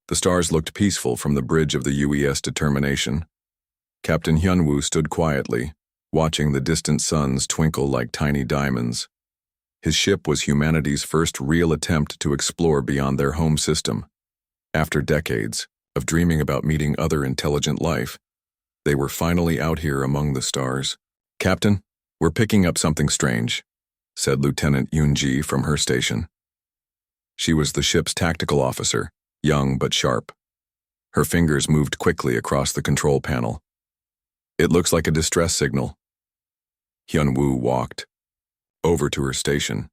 The stars looked peaceful from the bridge of the UES Determination. Captain Hyunwoo stood quietly, watching the distant suns twinkle like tiny diamonds. His ship was humanity's first real attempt to explore beyond their home system. After decades of dreaming about meeting other intelligent life, they were finally out here among the stars. "Captain, we're picking up something strange," said Lieutenant Yoon-ji from her station. She was the ship's tactical officer, young but sharp. Her fingers moved quickly across the control panel. "It looks like a distress signal." Hyunwoo walked over to her station.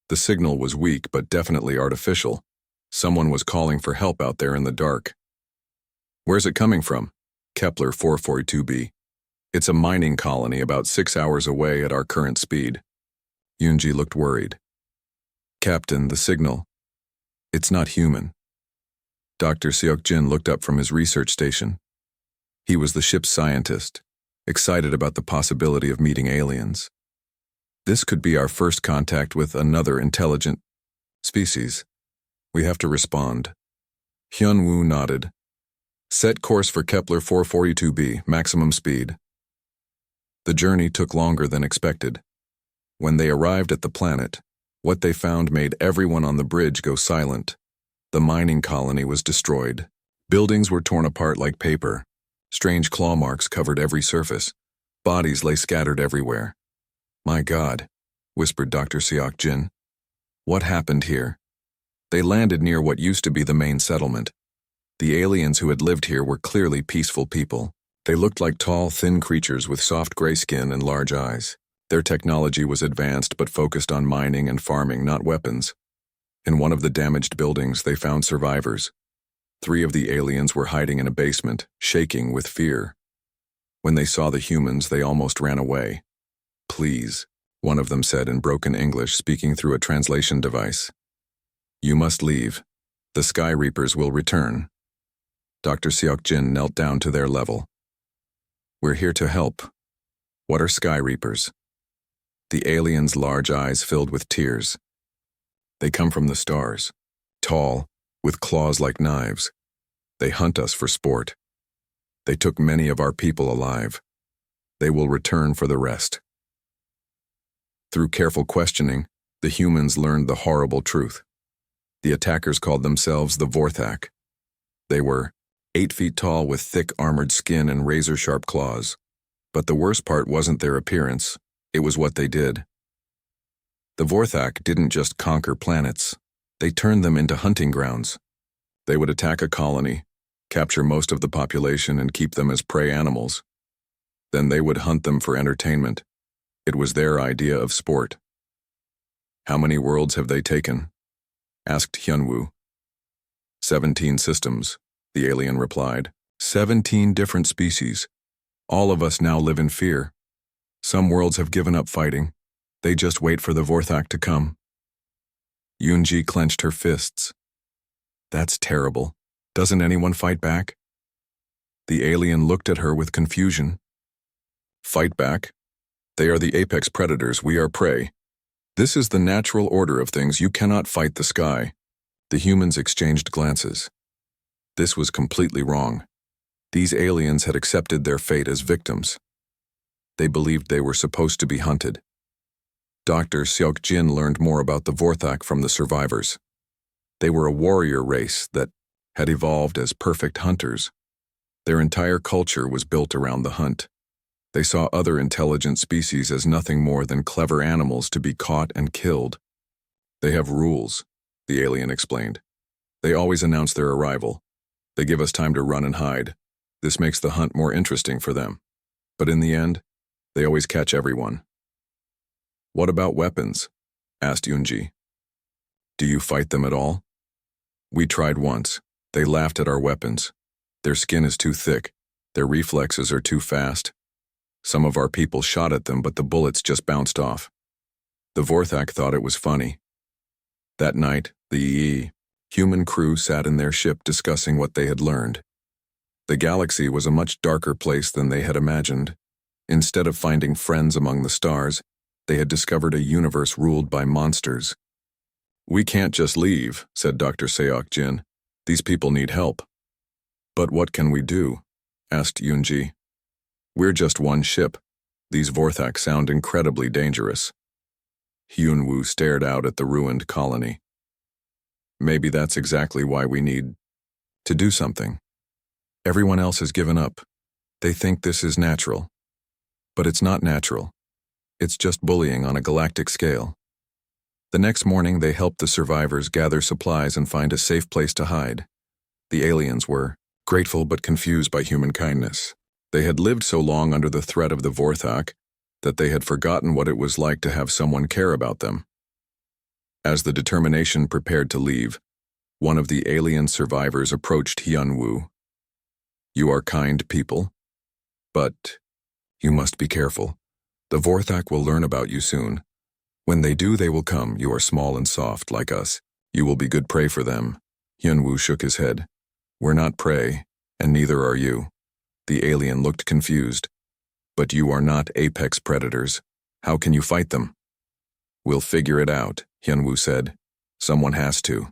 The signal was weak but definitely artificial. Someone was calling for help out there in the dark. "Where's it coming from?" "Kepler 442b. It's a mining colony about 6 hours away at our current speed." Yoon-ji looked worried. "Captain, the signal. It's not human." Dr. Seok-jin looked up from his research station. He was the ship's scientist, excited about the possibility of meeting aliens. "This could be our first contact with another intelligent species. We have to respond." Hyunwoo nodded. "Set course for Kepler 442b, maximum speed." The journey took longer than expected. When they arrived at the planet, what they found made everyone on the bridge go silent. The mining colony was destroyed. Buildings were torn apart like paper. Strange claw marks covered every surface. Bodies lay scattered everywhere. "My God," whispered Dr. Seok-jin. "What happened here?" They landed near what used to be the main settlement. The aliens who had lived here were clearly peaceful people. They looked like tall, thin creatures with soft gray skin and large eyes. Their technology was advanced but focused on mining and farming, not weapons. In one of the damaged buildings, they found survivors. 3 of the aliens were hiding in a basement, shaking with fear. When they saw the humans, they almost ran away. "Please," one of them said in broken English, speaking through a translation device. "You must leave. The Sky Reapers will return." Dr. Seok-jin knelt down to their level. "We're here to help." "What are Sky Reapers?" The aliens' large eyes filled with tears. "They come from the stars, tall, with claws like knives. They hunt us for sport. They took many of our people alive. They will return for the rest." Through careful questioning, the humans learned the horrible truth. The attackers called themselves the Vorthak. They were 8 feet tall with thick armored skin and razor-sharp claws. But the worst part wasn't their appearance, it was what they did. The Vorthak didn't just conquer planets, they turned them into hunting grounds. They would attack a colony, capture most of the population and keep them as prey animals. Then they would hunt them for entertainment. It was their idea of sport. "How many worlds have they taken?" asked Hyunwoo. 17 systems, the alien replied. 17 different species. All of us now live in fear. Some worlds have given up fighting. They just wait for the Vorthak to come. Yoon-ji clenched her fists. "That's terrible. Doesn't anyone fight back?" The alien looked at her with confusion. "Fight back? They are the apex predators, we are prey. This is the natural order of things, you cannot fight the sky." The humans exchanged glances. This was completely wrong. These aliens had accepted their fate as victims. They believed they were supposed to be hunted. Dr. Seok-jin learned more about the Vorthak from the survivors. They were a warrior race that had evolved as perfect hunters. Their entire culture was built around the hunt. They saw other intelligent species as nothing more than clever animals to be caught and killed. "They have rules," the alien explained. "They always announce their arrival. They give us time to run and hide. This makes the hunt more interesting for them. But in the end, they always catch everyone." "What about weapons?" asked Yoon-ji. "Do you fight them at all?" "We tried once. They laughed at our weapons. Their skin is too thick. Their reflexes are too fast. Some of our people shot at them, but the bullets just bounced off. The Vorthak thought it was funny." That night, the human crew sat in their ship discussing what they had learned. The galaxy was a much darker place than they had imagined. Instead of finding friends among the stars, they had discovered a universe ruled by monsters. "We can't just leave," said Dr. Seok-jin. These people need help. But what can we do? Asked Yunji. We're just one ship. These Vorthak sound incredibly dangerous. Hyunwoo stared out at the ruined colony. Maybe that's exactly why we need to do something. Everyone else has given up. They think this is natural. But it's not natural. It's just bullying on a galactic scale. The next morning, they helped the survivors gather supplies and find a safe place to hide. The aliens were grateful but confused by human kindness. They had lived so long under the threat of the Vorthak that they had forgotten what it was like to have someone care about them. As the determination prepared to leave, one of the alien survivors approached Hyunwoo. You are kind people, but you must be careful. The Vorthak will learn about you soon. When they do, they will come. You are small and soft, like us. You will be good prey for them. Hyunwoo shook his head. We're not prey, and neither are you. The alien looked confused. But you are not apex predators. How can you fight them? We'll figure it out, Hyunwoo said. Someone has to.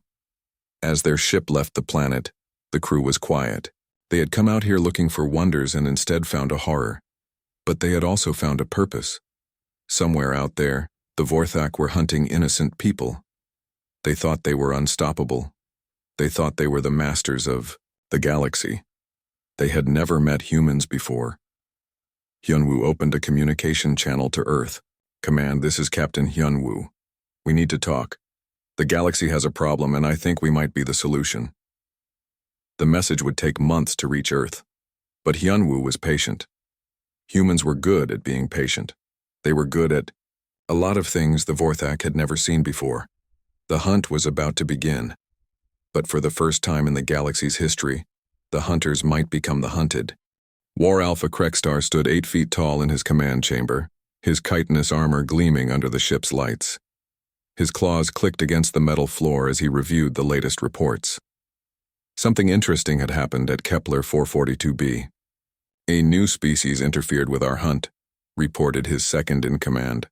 As their ship left the planet, the crew was quiet. They had come out here looking for wonders and instead found a horror. But they had also found a purpose. Somewhere out there, the Vorthak were hunting innocent people. They thought they were unstoppable. They thought they were the masters of the galaxy. They had never met humans before. Hyunwoo opened a communication channel to Earth. Command, this is Captain Hyunwoo. We need to talk. The galaxy has a problem and I think we might be the solution. The message would take months to reach Earth. But Hyunwoo was patient. Humans were good at being patient. They were good at a lot of things the Vorthak had never seen before. The hunt was about to begin. But for the first time in the galaxy's history, the hunters might become the hunted. War Alpha Krekstar stood 8 feet tall in his command chamber, his chitinous armor gleaming under the ship's lights. His claws clicked against the metal floor as he reviewed the latest reports. Something interesting had happened at Kepler 442b. A new species interfered with our hunt, reported his second-in-command.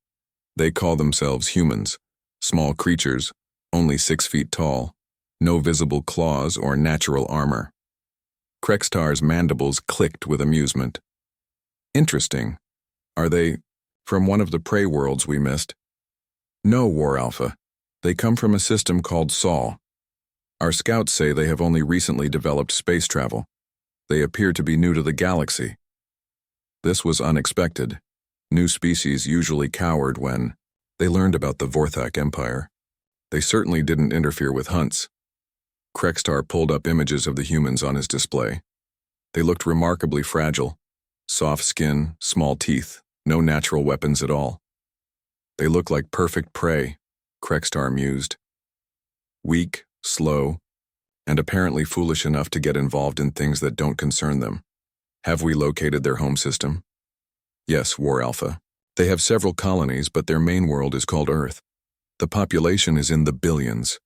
They call themselves humans, small creatures, only 6 feet tall, no visible claws or natural armor. Krekstar's mandibles clicked with amusement. Interesting. Are they from one of the prey worlds we missed? No, War Alpha. They come from a system called Sol. Our scouts say they have only recently developed space travel. They appear to be new to the galaxy. This was unexpected. New species usually cowered when they learned about the Vorthak Empire. They certainly didn't interfere with hunts. Krekstar pulled up images of the humans on his display. They looked remarkably fragile. Soft skin, small teeth, no natural weapons at all. They look like perfect prey, Krekstar mused. Weak, slow, and apparently foolish enough to get involved in things that don't concern them. Have we located their home system? Yes, War Alpha. They have several colonies, but their main world is called Earth. The population is in the billions.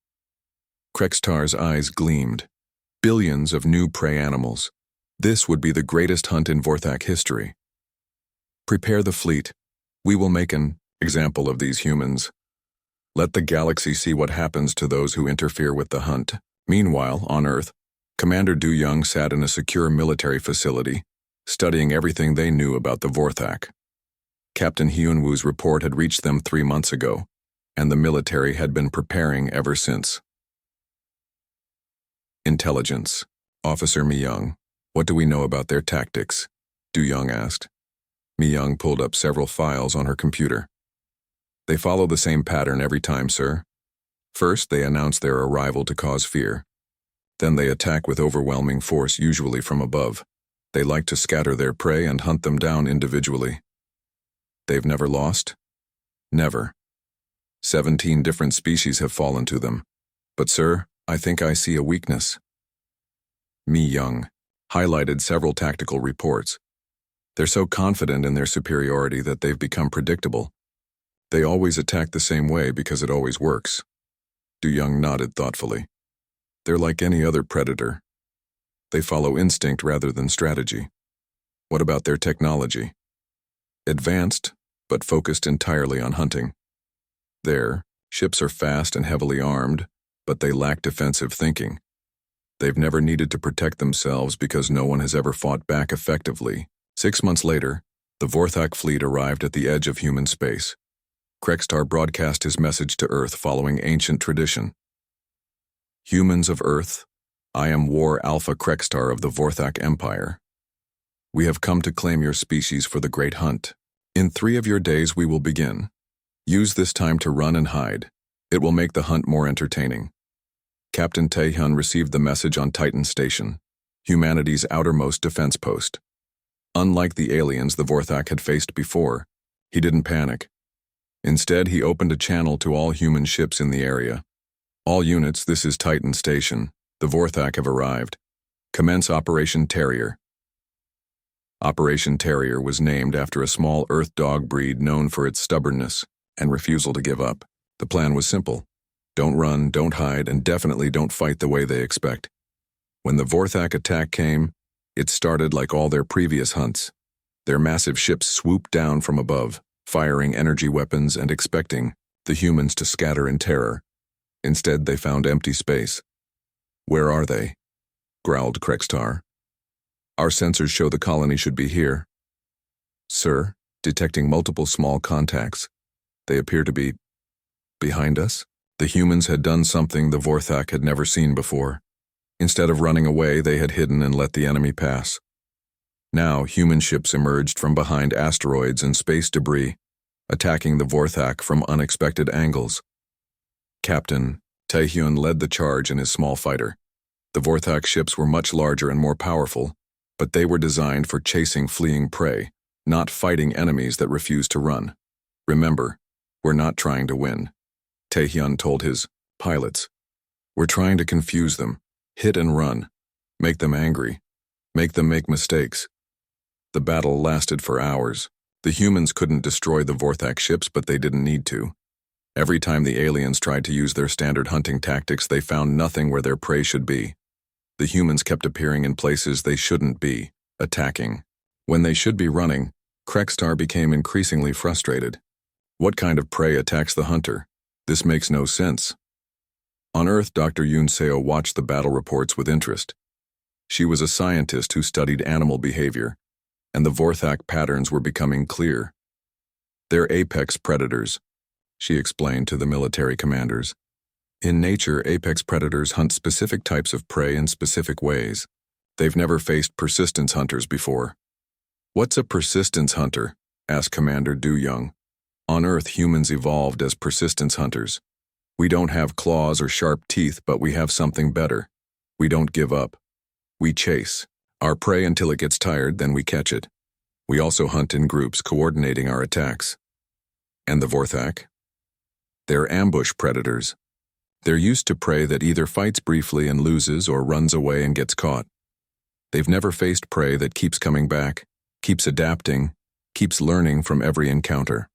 Krekstar's eyes gleamed. Billions of new prey animals. This would be the greatest hunt in Vorthak history. Prepare the fleet. We will make an example of these humans. Let the galaxy see what happens to those who interfere with the hunt. Meanwhile, on Earth, Commander Du Young sat in a secure military facility, studying everything they knew about the Vorthak. Captain Hyunwoo's report had reached them 3 months ago, and the military had been preparing ever since. Intelligence. Officer Mi-young, what do we know about their tactics? Du Young asked. Mi-young pulled up several files on her computer. They follow the same pattern every time, sir. First, they announce their arrival to cause fear. Then they attack with overwhelming force, usually from above. They like to scatter their prey and hunt them down individually. They've never lost? Never. 17 different species have fallen to them. But, sir, I think I see a weakness. Mi-young highlighted several tactical reports. They're so confident in their superiority that they've become predictable. They always attack the same way because it always works. Du Young nodded thoughtfully. They're like any other predator. They follow instinct rather than strategy. What about their technology? Advanced, but focused entirely on hunting. Their ships are fast and heavily armed, but they lack defensive thinking. They've never needed to protect themselves because no one has ever fought back effectively. 6 months later, the Vorthak fleet arrived at the edge of human space. Krextar broadcast his message to Earth following ancient tradition. Humans of Earth, I am War Alpha Krextar of the Vorthak Empire. We have come to claim your species for the Great Hunt. In 3 of your days we will begin. Use this time to run and hide. It will make the hunt more entertaining. Captain Taehyun received the message on Titan Station, humanity's outermost defense post. Unlike the aliens the Vorthak had faced before, he didn't panic. Instead, he opened a channel to all human ships in the area. All units, this is Titan Station. The Vorthak have arrived. Commence Operation Terrier. Operation Terrier was named after a small Earth dog breed known for its stubbornness and refusal to give up. The plan was simple. Don't run, don't hide, and definitely don't fight the way they expect. When the Vorthak attack came, it started like all their previous hunts. Their massive ships swooped down from above, firing energy weapons and expecting the humans to scatter in terror. Instead, they found empty space. Where are they? Growled Krextar. Our sensors show the colony should be here. Sir, detecting multiple small contacts. They appear to be behind us. The humans had done something the Vorthak had never seen before. Instead of running away, they had hidden and let the enemy pass. Now, human ships emerged from behind asteroids and space debris, attacking the Vorthak from unexpected angles. Captain Taehyun led the charge in his small fighter. The Vorthak ships were much larger and more powerful, but they were designed for chasing fleeing prey, not fighting enemies that refused to run. Remember, we're not trying to win. Taehyun told his pilots. We're trying to confuse them, hit and run, make them angry, make them make mistakes. The battle lasted for hours. The humans couldn't destroy the Vorthak ships, but they didn't need to. Every time the aliens tried to use their standard hunting tactics, they found nothing where their prey should be. The humans kept appearing in places they shouldn't be, attacking. When they should be running, Krextar became increasingly frustrated. What kind of prey attacks the hunter? This makes no sense. On Earth, Dr. Yoon Seo watched the battle reports with interest. She was a scientist who studied animal behavior, and the Vorthak patterns were becoming clear. They're apex predators, she explained to the military commanders. In nature, apex predators hunt specific types of prey in specific ways. They've never faced persistence hunters before. What's a persistence hunter? Asked Commander Du Young. On Earth, humans evolved as persistence hunters. We don't have claws or sharp teeth, but we have something better. We don't give up. We chase our prey until it gets tired, then we catch it. We also hunt in groups, coordinating our attacks. And the Vorthak? They're ambush predators. They're used to prey that either fights briefly and loses or runs away and gets caught. They've never faced prey that keeps coming back, keeps adapting, keeps learning from every encounter.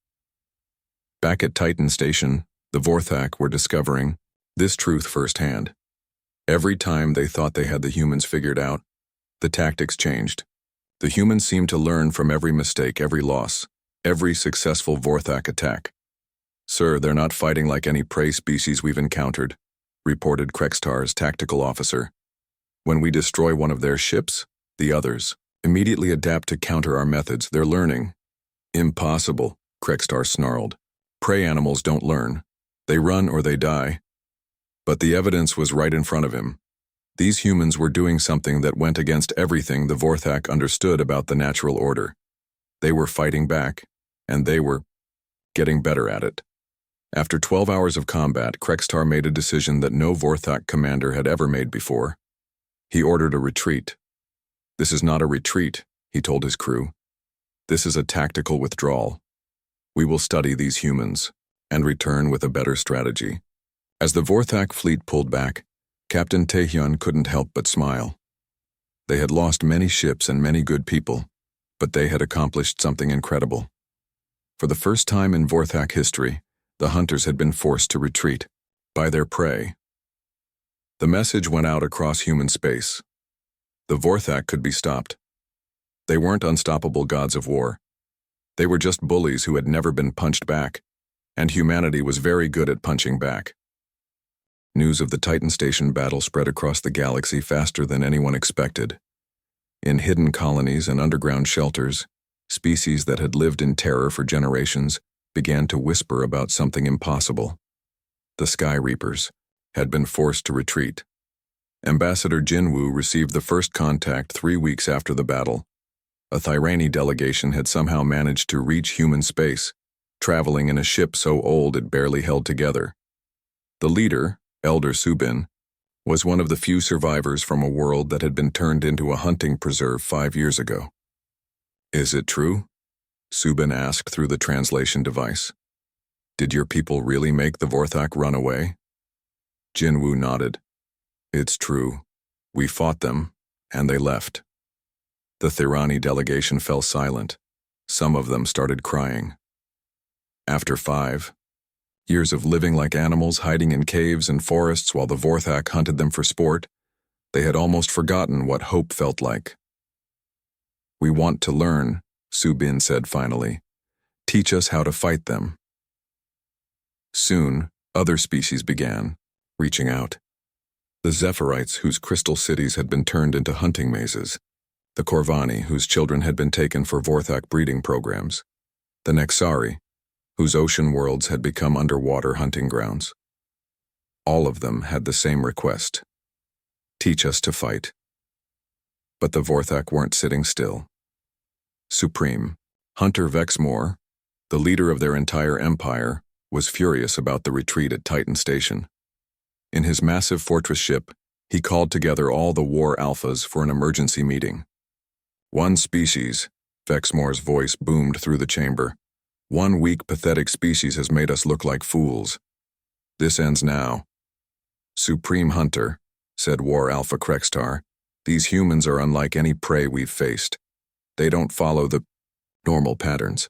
Back at Titan Station, the Vorthak were discovering this truth firsthand. Every time they thought they had the humans figured out, the tactics changed. The humans seemed to learn from every mistake, every loss, every successful Vorthak attack. Sir, they're not fighting like any prey species we've encountered, reported Krextar's tactical officer. When we destroy one of their ships, the others immediately adapt to counter our methods. They're learning. Impossible, Krextar snarled. Prey animals don't learn. They run or they die. But the evidence was right in front of him. These humans were doing something that went against everything the Vorthak understood about the natural order. They were fighting back, and they were getting better at it. After 12 hours of combat, Krextar made a decision that no Vorthak commander had ever made before. He ordered a retreat. This is not a retreat, he told his crew. This is a tactical withdrawal. We will study these humans and return with a better strategy. As the Vorthak fleet pulled back, Captain Taehyun couldn't help but smile. They had lost many ships and many good people, but they had accomplished something incredible. For the first time in Vorthak history, the hunters had been forced to retreat by their prey. The message went out across human space. The Vorthak could be stopped. They weren't unstoppable gods of war. They were just bullies who had never been punched back, and humanity was very good at punching back. News of the Titan Station battle spread across the galaxy faster than anyone expected. In hidden colonies and underground shelters, species that had lived in terror for generations began to whisper about something impossible. The Sky Reapers had been forced to retreat. Ambassador Jinwoo received the first contact 3 weeks after the battle. A Thyrani delegation had somehow managed to reach human space, traveling in a ship so old it barely held together. The leader, Elder Subin, was one of the few survivors from a world that had been turned into a hunting preserve 5 years ago. "Is it true?" Subin asked through the translation device. "Did your people really make the Vorthak run away?" Jinwoo nodded. "It's true. We fought them, and they left." The Thyrani delegation fell silent. Some of them started crying. After 5 years of living like animals, hiding in caves and forests while the Vorthak hunted them for sport, they had almost forgotten what hope felt like. "We want to learn," Subin said finally. "Teach us how to fight them." Soon, other species began, reaching out. The Zephyrites, whose crystal cities had been turned into hunting mazes. The Corvani, whose children had been taken for Vorthak breeding programs. The Nexari, whose ocean worlds had become underwater hunting grounds. All of them had the same request: teach us to fight. But the Vorthak weren't sitting still. Supreme, Hunter Vexmore, the leader of their entire empire, was furious about the retreat at Titan Station. In his massive fortress ship, he called together all the War Alphas for an emergency meeting. "One species," Vexmore's voice boomed through the chamber. "One weak, pathetic species has made us look like fools. This ends now." "Supreme Hunter," said War Alpha Krextar, "these humans are unlike any prey we've faced. They don't follow the normal patterns.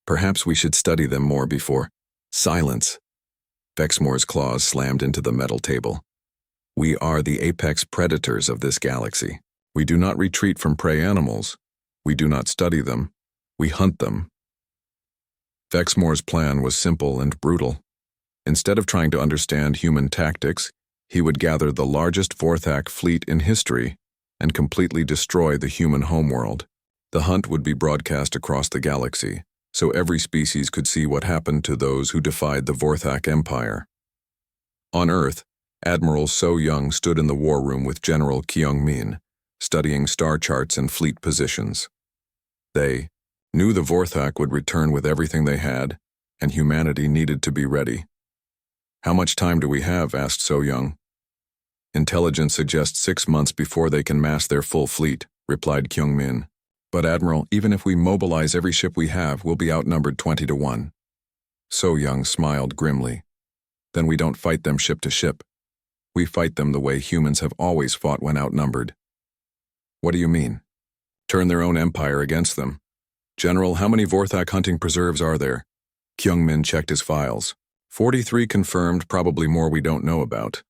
Perhaps we should study them more before." "Silence!" Vexmore's claws slammed into the metal table. "We are the apex predators of this galaxy. We do not retreat from prey animals. We do not study them. We hunt them." Vexmore's plan was simple and brutal. Instead of trying to understand human tactics, he would gather the largest Vorthak fleet in history and completely destroy the human homeworld. The hunt would be broadcast across the galaxy, so every species could see what happened to those who defied the Vorthak Empire. On Earth, Admiral So Young stood in the war room with General Kyung Min, studying star charts and fleet positions. They knew the Vorthak would return with everything they had, and humanity needed to be ready. "How much time do we have?" asked So Young. "Intelligence suggests 6 months before they can mass their full fleet," replied Kyung Min. "But Admiral, even if we mobilize every ship we have, we'll be outnumbered 20-1. So Young smiled grimly. "Then we don't fight them ship to ship. We fight them the way humans have always fought when outnumbered." "What do you mean?" "Turn their own empire against them. General, how many Vorthak hunting preserves are there?" Kyung Min checked his files. 43 confirmed, probably more we don't know about."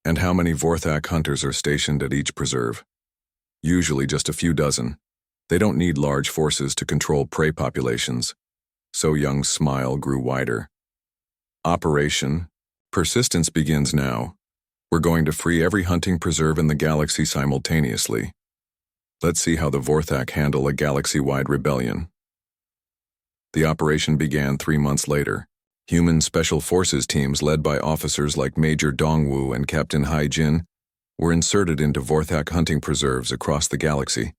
"And how many Vorthak hunters are stationed at each preserve?" "Usually just a few dozen. They don't need large forces to control prey populations." So Young's smile grew wider. "Operation Persistence begins now. We're going to free every hunting preserve in the galaxy simultaneously. Let's see how the Vorthak handle a galaxy-wide rebellion." The operation began 3 months later. Human Special Forces teams led by officers like Major Dongwoo and Captain Hai Jin were inserted into Vorthak hunting preserves across the galaxy.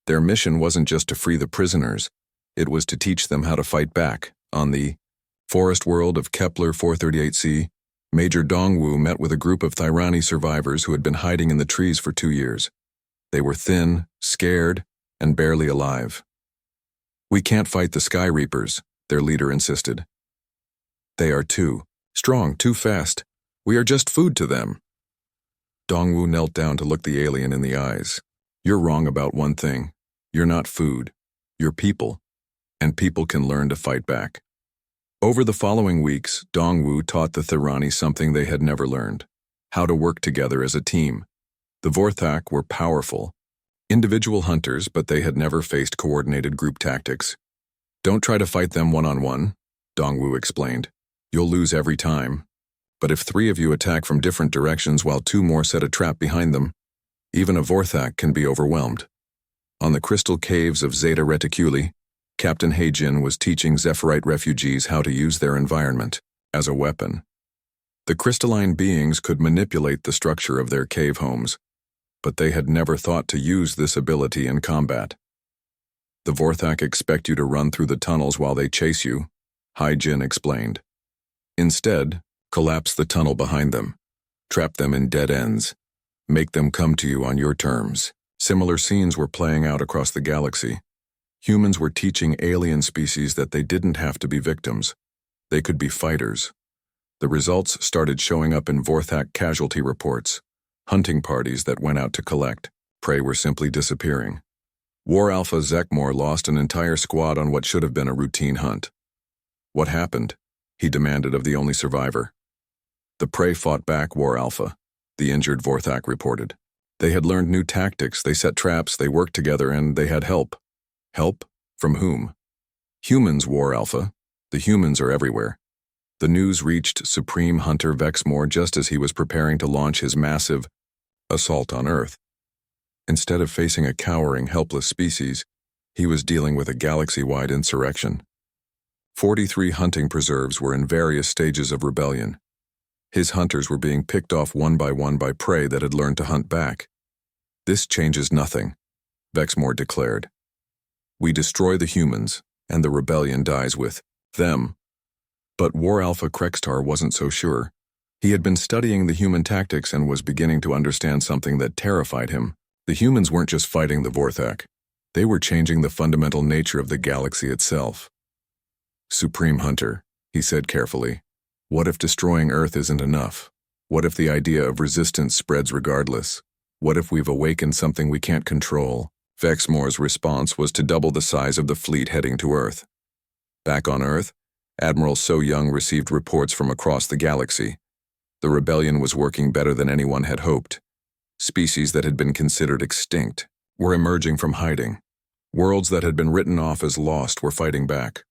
Their mission wasn't just to free the prisoners, it was to teach them how to fight back. On the forest world of Kepler 438c, Major Dongwoo met with a group of Thyrani survivors who had been hiding in the trees for 2 years. They were thin, scared, and barely alive. "We can't fight the Sky Reapers," their leader insisted. "They are too strong, too fast. We are just food to them." Dongwoo knelt down to look the alien in the eyes. "You're wrong about one thing. You're not food. You're people. And people can learn to fight back." Over the following weeks, Dongwoo taught the Thyrani something they had never learned: how to work together as a team. The Vorthak were powerful, individual hunters, but they had never faced coordinated group tactics. "Don't try to fight them one-on-one," Dongwoo explained. "You'll lose every time. But if 3 of you attack from different directions while 2 more set a trap behind them, even a Vorthak can be overwhelmed. On the crystal caves of Zeta Reticuli, Captain Heijin was teaching Zephyrite refugees how to use their environment as a weapon. The crystalline beings could manipulate the structure of their cave homes, but they had never thought to use this ability in combat. The Vorthak expect you to run through the tunnels while they chase you, Heijin explained. Instead, collapse the tunnel behind them, trap them in dead ends, make them come to you on your terms. Similar scenes were playing out across the galaxy. Humans were teaching alien species that they didn't have to be victims. They could be fighters. The results started showing up in Vorthak casualty reports. Hunting parties that went out to collect prey were simply disappearing. War Alpha Zekmor lost an entire squad on what should have been a routine hunt. What happened? He demanded of the only survivor. The prey fought back, War Alpha, the injured Vorthak reported. They had learned new tactics, they set traps, they worked together, and they had help. Help? From whom? Humans, War Alpha. The humans are everywhere. The news reached Supreme Hunter Vexmore just as he was preparing to launch his massive assault on Earth. Instead of facing a cowering, helpless species, he was dealing with a galaxy-wide insurrection. 43 hunting preserves were in various stages of rebellion. His hunters were being picked off one by prey that had learned to hunt back. This changes nothing, Vexmore declared. We destroy the humans, and the rebellion dies with them. But War Alpha Krextar wasn't so sure. He had been studying the human tactics and was beginning to understand something that terrified him. The humans weren't just fighting the Vorthak. They were changing the fundamental nature of the galaxy itself. Supreme Hunter, he said carefully, what if destroying Earth isn't enough? What if the idea of resistance spreads regardless? What if we've awakened something we can't control? Vexmore's response was to double the size of the fleet heading to Earth. Back on Earth, Admiral So Young received reports from across the galaxy. The rebellion was working better than anyone had hoped. Species that had been considered extinct were emerging from hiding. Worlds that had been written off as lost were fighting back.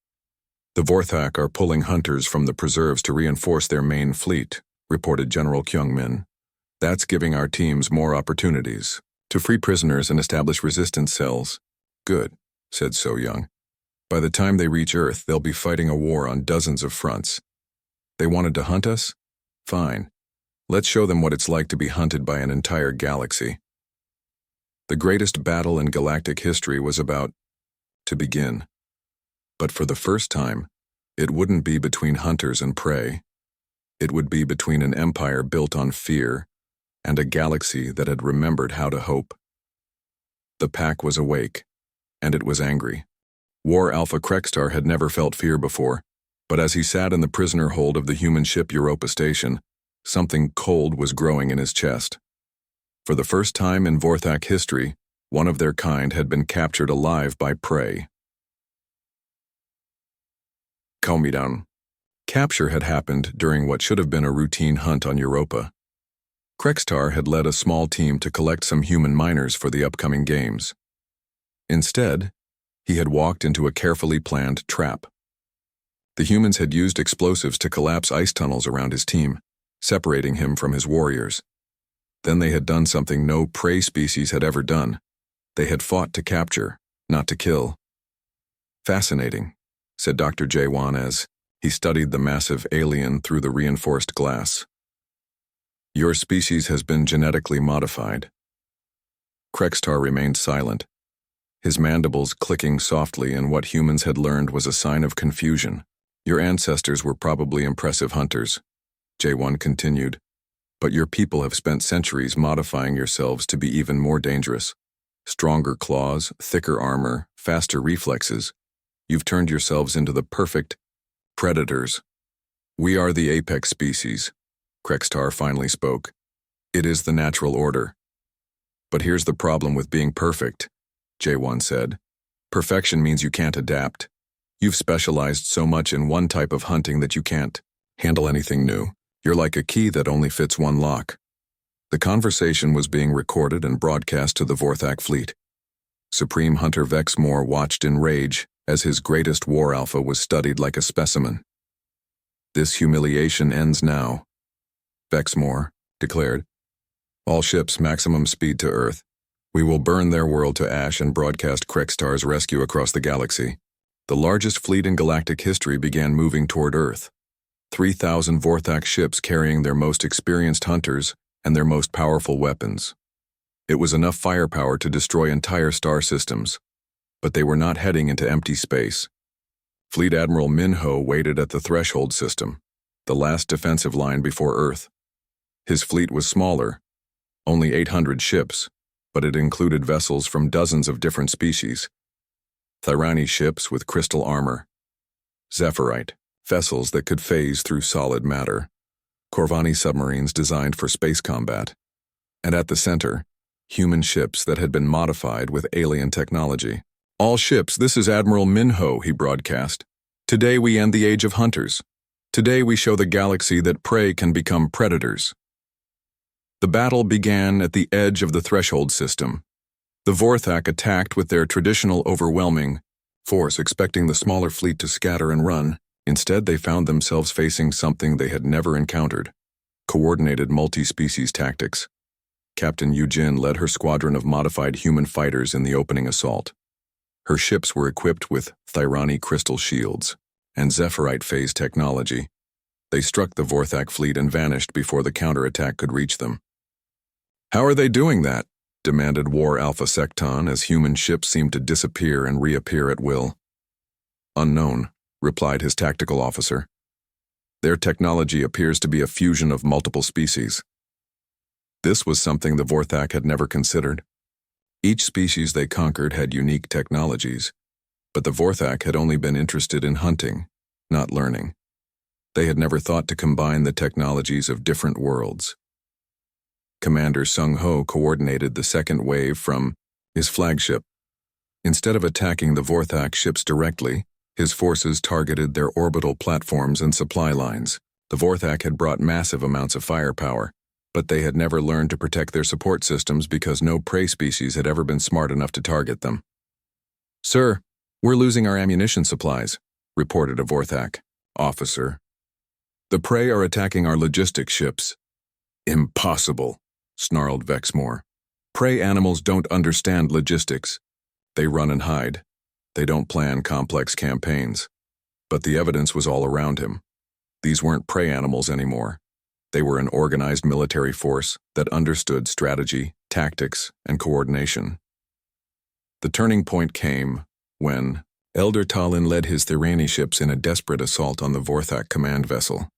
The Vorthak are pulling hunters from the preserves to reinforce their main fleet, reported General Kyungmin. That's giving our teams more opportunities to free prisoners and establish resistance cells. Good, said So Young. By the time they reach Earth, they'll be fighting a war on dozens of fronts. They wanted to hunt us? Fine. Let's show them what it's like to be hunted by an entire galaxy. The greatest battle in galactic history was about to begin. But for the first time, it wouldn't be between hunters and prey. It would be between an empire built on fear and a galaxy that had remembered how to hope. The pack was awake, and it was angry. War Alpha Krextar had never felt fear before, but as he sat in the prisoner hold of the human ship Europa Station, something cold was growing in his chest. For the first time in Vorthak history, one of their kind had been captured alive by prey. Calm me down. Capture had happened during what should have been a routine hunt on Europa. Krextar had led a small team to collect some human miners for the upcoming games. Instead, he had walked into a carefully planned trap. The humans had used explosives to collapse ice tunnels around his team, separating him from his warriors. Then they had done something no prey species had ever done. They had fought to capture, not to kill. Fascinating, said Dr. Jaewon as he studied the massive alien through the reinforced glass. Your species has been genetically modified. Krextar remained silent, his mandibles clicking softly in what humans had learned was a sign of confusion. Your ancestors were probably impressive hunters, Jaewon continued, but your people have spent centuries modifying yourselves to be even more dangerous. Stronger claws, thicker armor, faster reflexes. You've turned yourselves into the perfect predators. We are the apex species, Krextar finally spoke. It is the natural order. But here's the problem with being perfect, Jaewon said. Perfection means you can't adapt. You've specialized so much in one type of hunting that you can't handle anything new. You're like a key that only fits one lock. The conversation was being recorded and broadcast to the Vorthak fleet. Supreme Hunter Vexmore watched in rage as his greatest war alpha was studied like a specimen. This humiliation ends now, Vexmore declared. All ships maximum speed to Earth. We will burn their world to ash and broadcast Krextar's rescue across the galaxy. The largest fleet in galactic history began moving toward Earth. 3,000 Vorthak ships carrying their most experienced hunters and their most powerful weapons. It was enough firepower to destroy entire star systems, but they were not heading into empty space. Fleet Admiral Minho waited at the threshold system, the last defensive line before Earth. His fleet was smaller, only 800 ships, but it included vessels from dozens of different species. Thyrani ships with crystal armor, Zephyrite, vessels that could phase through solid matter, Corvani submarines designed for space combat, and at the center, human ships that had been modified with alien technology. All ships, this is Admiral Minho, he broadcast. Today we end the age of hunters. Today we show the galaxy that prey can become predators. The battle began at the edge of the threshold system. The Vorthak attacked with their traditional overwhelming force, expecting the smaller fleet to scatter and run. Instead, they found themselves facing something they had never encountered: coordinated multi-species tactics. Captain Yujin led her squadron of modified human fighters in the opening assault. Her ships were equipped with Thyrani crystal shields and Zephyrite phase technology. They struck the Vorthak fleet and vanished before the counterattack could reach them. "How are they doing that?" demanded War Alpha Secton as human ships seemed to disappear and reappear at will. "Unknown," replied his tactical officer. "Their technology appears to be a fusion of multiple species." This was something the Vorthak had never considered. Each species they conquered had unique technologies, but the Vorthak had only been interested in hunting, not learning. They had never thought to combine the technologies of different worlds. Commander Sung Ho coordinated the second wave from his flagship. Instead of attacking the Vorthak ships directly, his forces targeted their orbital platforms and supply lines. The Vorthak had brought massive amounts of firepower, but they had never learned to protect their support systems because no prey species had ever been smart enough to target them. "Sir, we're losing our ammunition supplies," reported a Vorthak officer. "The prey are attacking our logistics ships." "Impossible," snarled Vexmore. "Prey animals don't understand logistics. They run and hide. They don't plan complex campaigns." But the evidence was all around him. These weren't prey animals anymore. They were an organized military force that understood strategy, tactics, and coordination. The turning point came when Elder Talin led his Thyrani ships in a desperate assault on the Vorthak command vessel.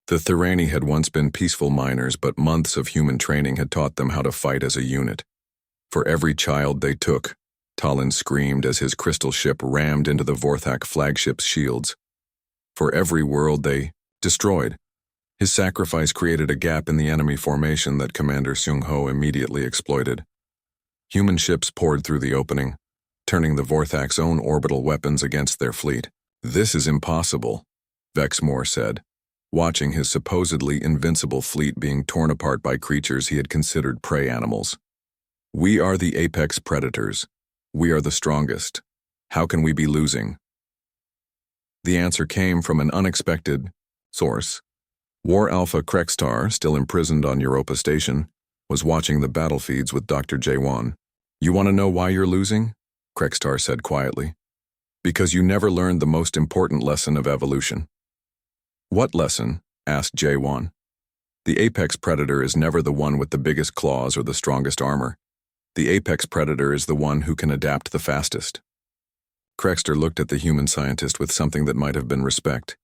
The Thyrani had once been peaceful miners, but months of human training had taught them how to fight as a unit. For every child they took, Talin screamed as his crystal ship rammed into the Vorthak flagship's shields. For every world they destroyed, his sacrifice created a gap in the enemy formation that Commander Sung Ho immediately exploited. Human ships poured through the opening, turning the Vorthak's own orbital weapons against their fleet. "This is impossible," Vexmore said, watching his supposedly invincible fleet being torn apart by creatures he had considered prey animals. "We are the apex predators. We are the strongest. How can we be losing?" The answer came from an unexpected source. War Alpha Krextar, still imprisoned on Europa Station, was watching the battle feeds with Dr. Jaewon. "You want to know why you're losing?" Krextar said quietly. "Because you never learned the most important lesson of evolution." "What lesson?" asked Jaewon. "The apex predator is never the one with the biggest claws or the strongest armor. The apex predator is the one who can adapt the fastest." Krextar looked at the human scientist with something that might have been respect.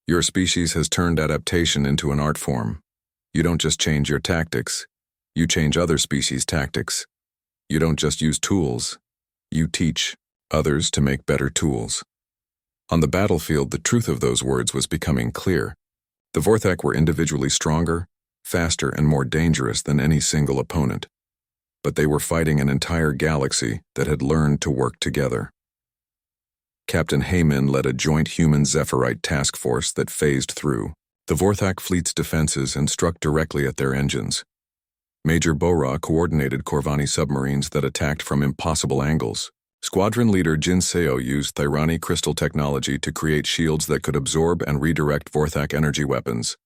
"Your species has turned adaptation into an art form. You don't just change your tactics, you change other species' tactics. You don't just use tools, you teach others to make better tools." On the battlefield, the truth of those words was becoming clear. The Vorthak were individually stronger, faster, and more dangerous than any single opponent. But they were fighting an entire galaxy that had learned to work together. Captain Heyman led a joint human Zephyrite task force that phased through the Vorthak fleet's defenses and struck directly at their engines. Major Bora coordinated Corvani submarines that attacked from impossible angles. Squadron leader Jin Seo used Thyrani crystal technology to create shields that could absorb and redirect Vorthak energy weapons.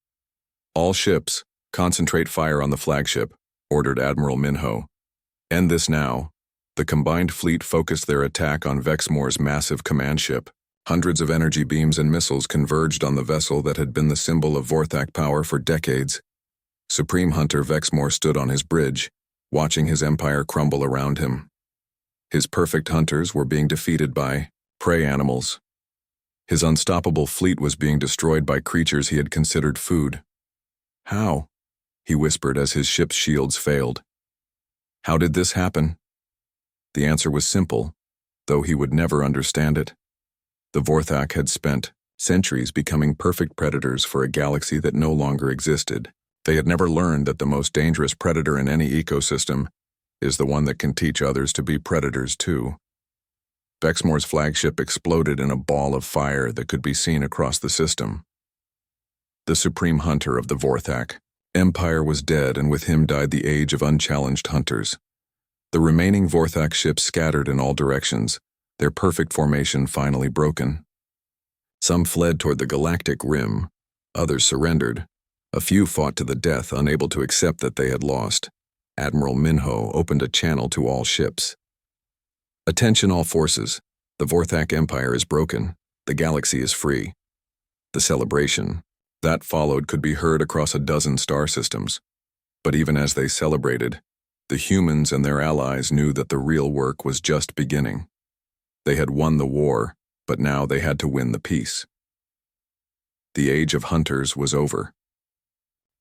"All ships, concentrate fire on the flagship," ordered Admiral Minho. "End this now." The combined fleet focused their attack on Vexmore's massive command ship. Hundreds of energy beams and missiles converged on the vessel that had been the symbol of Vorthak power for decades. Supreme Hunter Vexmore stood on his bridge, watching his empire crumble around him. His perfect hunters were being defeated by prey animals. His unstoppable fleet was being destroyed by creatures he had considered food. "How?" he whispered as his ship's shields failed. "How did this happen?" The answer was simple, though he would never understand it. The Vorthak had spent centuries becoming perfect predators for a galaxy that no longer existed. They had never learned that the most dangerous predator in any ecosystem is the one that can teach others to be predators too. Vexmore's flagship exploded in a ball of fire that could be seen across the system. The supreme hunter of the Vorthak Empire was dead, and with him died the age of unchallenged hunters. The remaining Vorthak ships scattered in all directions, their perfect formation finally broken. Some fled toward the Galactic Rim, others surrendered. A few fought to the death, unable to accept that they had lost. Admiral Minho opened a channel to all ships. "Attention all forces. The Vorthak Empire is broken. The galaxy is free." The celebration that followed could be heard across a dozen star systems. But even as they celebrated, the humans and their allies knew that the real work was just beginning. They had won the war, but now they had to win the peace. The age of hunters was over.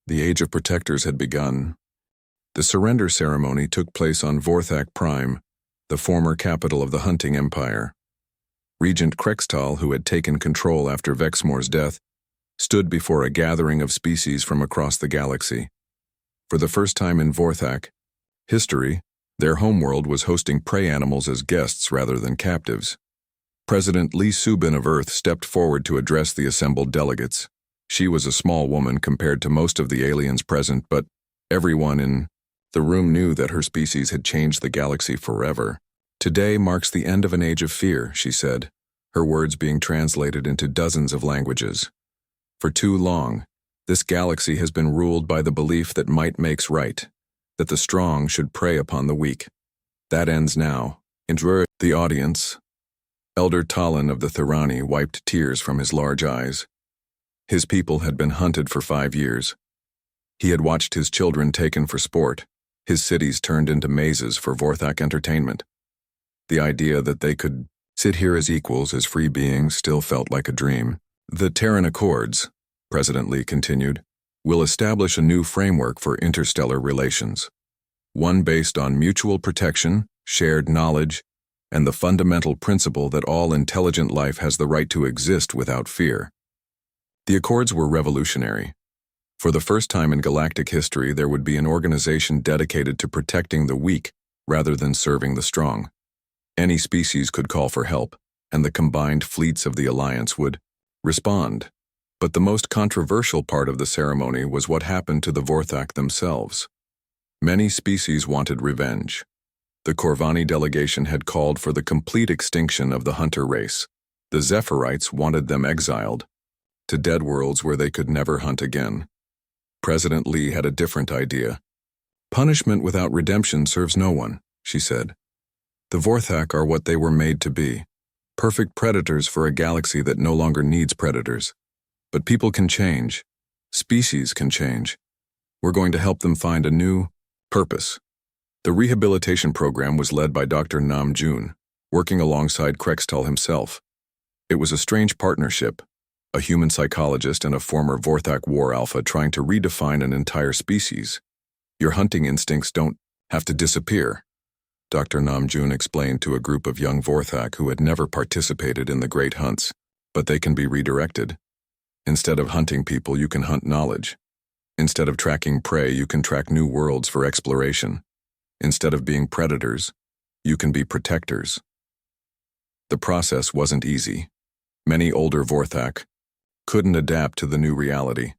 The age of protectors had begun. The surrender ceremony took place on Vorthak Prime, the former capital of the hunting empire. Regent Krextal, who had taken control after Vexmore's death, stood before a gathering of species from across the galaxy. For the first time in Vorthak history, their homeworld was hosting prey animals as guests rather than captives. President Lee Subin of Earth stepped forward to address the assembled delegates. She was a small woman compared to most of the aliens present, but everyone in the room knew that her species had changed the galaxy forever. "Today marks the end of an age of fear," she said, her words being translated into dozens of languages. "For too long, this galaxy has been ruled by the belief that might makes right, that the strong should prey upon the weak. That ends now." In the audience, Elder Talon of the Thirani wiped tears from his large eyes. His people had been hunted for 5 years. He had watched his children taken for sport, his cities turned into mazes for Vorthak entertainment. The idea that they could sit here as equals, as free beings, still felt like a dream. "The Terran Accords," President Lee continued, "will establish a new framework for interstellar relations. One based on mutual protection, shared knowledge, and the fundamental principle that all intelligent life has the right to exist without fear." The Accords were revolutionary. For the first time in galactic history, there would be an organization dedicated to protecting the weak rather than serving the strong. Any species could call for help, and the combined fleets of the Alliance would respond. But the most controversial part of the ceremony was what happened to the Vorthak themselves. Many species wanted revenge. The Corvani delegation had called for the complete extinction of the hunter race. The Zephyrites wanted them exiled to dead worlds where they could never hunt again. President Lee had a different idea. "Punishment without redemption serves no one," she said. "The Vorthak are what they were made to be, perfect predators for a galaxy that no longer needs predators. But people can change. Species can change. We're going to help them find a new purpose." The rehabilitation program was led by Dr. Nam Jun, working alongside Krextal himself. It was a strange partnership, a human psychologist and a former Vorthak War alpha trying to redefine an entire species. "Your hunting instincts don't have to disappear," Dr. Nam Jun explained to a group of young Vorthak who had never participated in the great hunts, "but they can be redirected. Instead of hunting people, you can hunt knowledge. Instead of tracking prey, you can track new worlds for exploration. Instead of being predators, you can be protectors." The process wasn't easy. Many older Vorthak couldn't adapt to the new reality.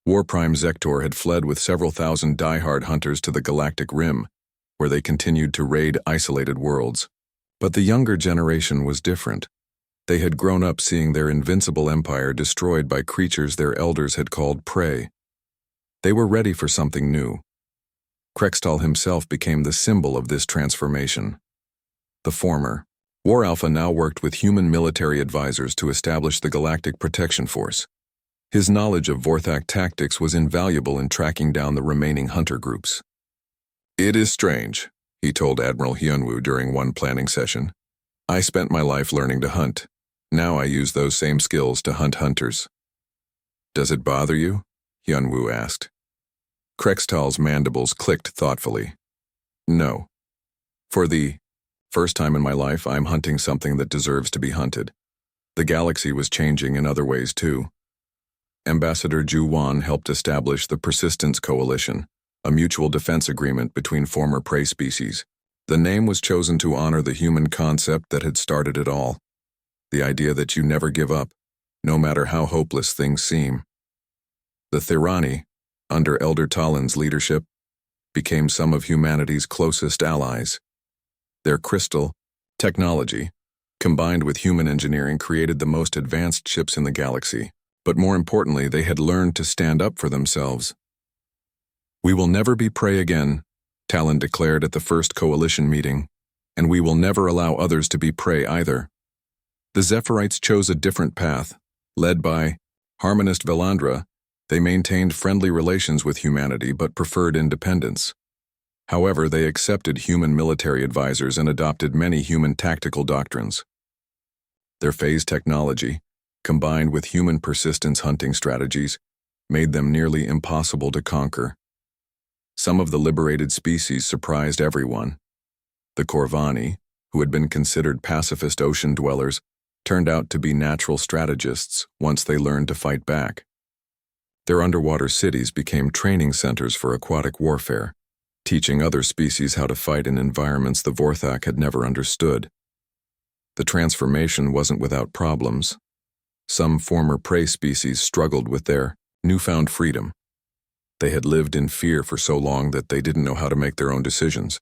War Prime Zektor had fled with several thousand die-hard hunters to the Galactic Rim, where they continued to raid isolated worlds. But the younger generation was different. They had grown up seeing their invincible empire destroyed by creatures their elders had called prey. They were ready for something new. Krextal himself became the symbol of this transformation. The former, War Alpha, now worked with human military advisors to establish the Galactic Protection Force. His knowledge of Vorthak tactics was invaluable in tracking down the remaining hunter groups. "It is strange," he told Admiral Hyunwoo during one planning session. "I spent my life learning to hunt. Now I use those same skills to hunt hunters." "Does it bother you?" Hyunwoo asked. Krextal's mandibles clicked thoughtfully. "No. For the first time in my life, I'm hunting something that deserves to be hunted." The galaxy was changing in other ways too. Ambassador Ju Wan helped establish the Persistence Coalition, a mutual defense agreement between former prey species. The name was chosen to honor the human concept that had started it all. The idea that you never give up, no matter how hopeless things seem. The Thirani, under Elder Talon's leadership, became some of humanity's closest allies. Their crystal technology, combined with human engineering, created the most advanced ships in the galaxy, but more importantly, they had learned to stand up for themselves. "We will never be prey again," Talon declared at the first coalition meeting, "and we will never allow others to be prey either." The Zephyrite chose a different path. Led by Harmonist Velandra, they maintained friendly relations with humanity but preferred independence. However, they accepted human military advisors and adopted many human tactical doctrines. Their phase technology, combined with human persistence hunting strategies, made them nearly impossible to conquer. Some of the liberated species surprised everyone. The Corvani, who had been considered pacifist ocean dwellers, turned out to be natural strategists once they learned to fight back. Their underwater cities became training centers for aquatic warfare, teaching other species how to fight in environments the Vorthak had never understood. The transformation wasn't without problems. Some former prey species struggled with their newfound freedom. They had lived in fear for so long that they didn't know how to make their own decisions.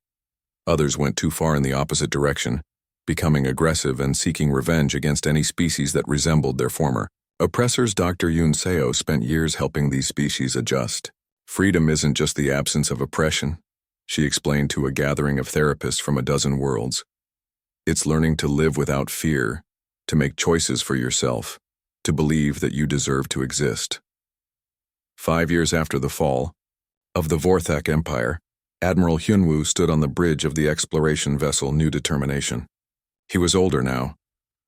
Others went too far in the opposite direction, becoming aggressive and seeking revenge against any species that resembled their former oppressors. Dr. Yoon Seo spent years helping these species adjust. "Freedom isn't just the absence of oppression," she explained to a gathering of therapists from a dozen worlds. "It's learning to live without fear, to make choices for yourself, to believe that you deserve to exist." 5 years after the fall of the Vorthak Empire, Admiral Hyunwoo stood on the bridge of the exploration vessel New Determination. He was older now,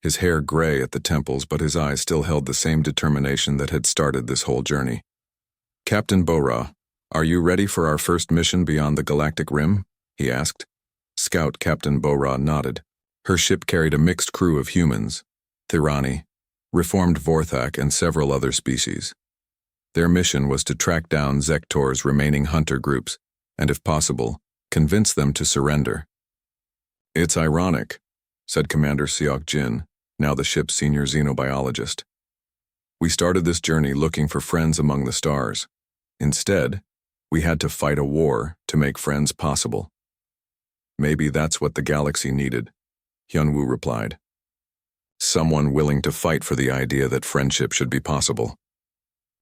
his hair gray at the temples, but his eyes still held the same determination that had started this whole journey. "Captain Bora, are you ready for our first mission beyond the Galactic Rim?" he asked. Scout Captain Bora nodded. Her ship carried a mixed crew of humans, Thirani, reformed Vorthak, and several other species. Their mission was to track down Zektor's remaining hunter groups and, if possible, convince them to surrender. "It's ironic," said Commander Seok Jin, now the ship's senior xenobiologist. "We started this journey looking for friends among the stars. Instead, we had to fight a war to make friends possible." "Maybe that's what the galaxy needed," Hyunwoo replied. "Someone willing to fight for the idea that friendship should be possible."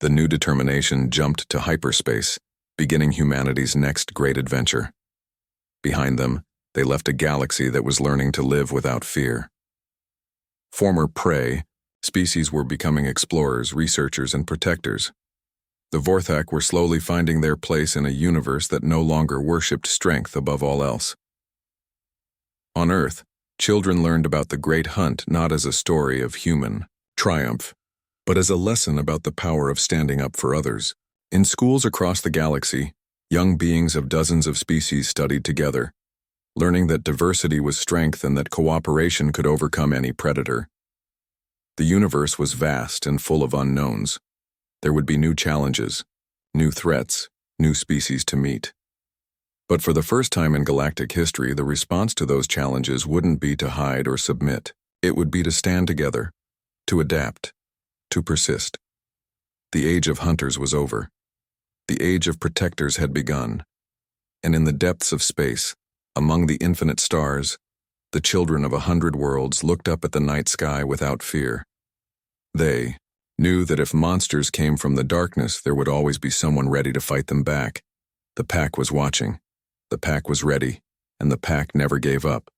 The New Determination jumped to hyperspace, beginning humanity's next great adventure. Behind them, they left a galaxy that was learning to live without fear. Former prey species were becoming explorers, researchers, and protectors. The Vorthak were slowly finding their place in a universe that no longer worshipped strength above all else. On Earth, children learned about the Great Hunt not as a story of human triumph, but as a lesson about the power of standing up for others. In schools across the galaxy, young beings of dozens of species studied together, learning that diversity was strength and that cooperation could overcome any predator. The universe was vast and full of unknowns. There would be new challenges, new threats, new species to meet. But for the first time in galactic history, the response to those challenges wouldn't be to hide or submit. It would be to stand together, to adapt, to persist. The age of hunters was over. The age of protectors had begun. And in the depths of space, among the infinite stars, the children of 100 worlds looked up at the night sky without fear. They, knew that if monsters came from the darkness, there would always be someone ready to fight them back. The pack was watching. The pack was ready, and the pack never gave up.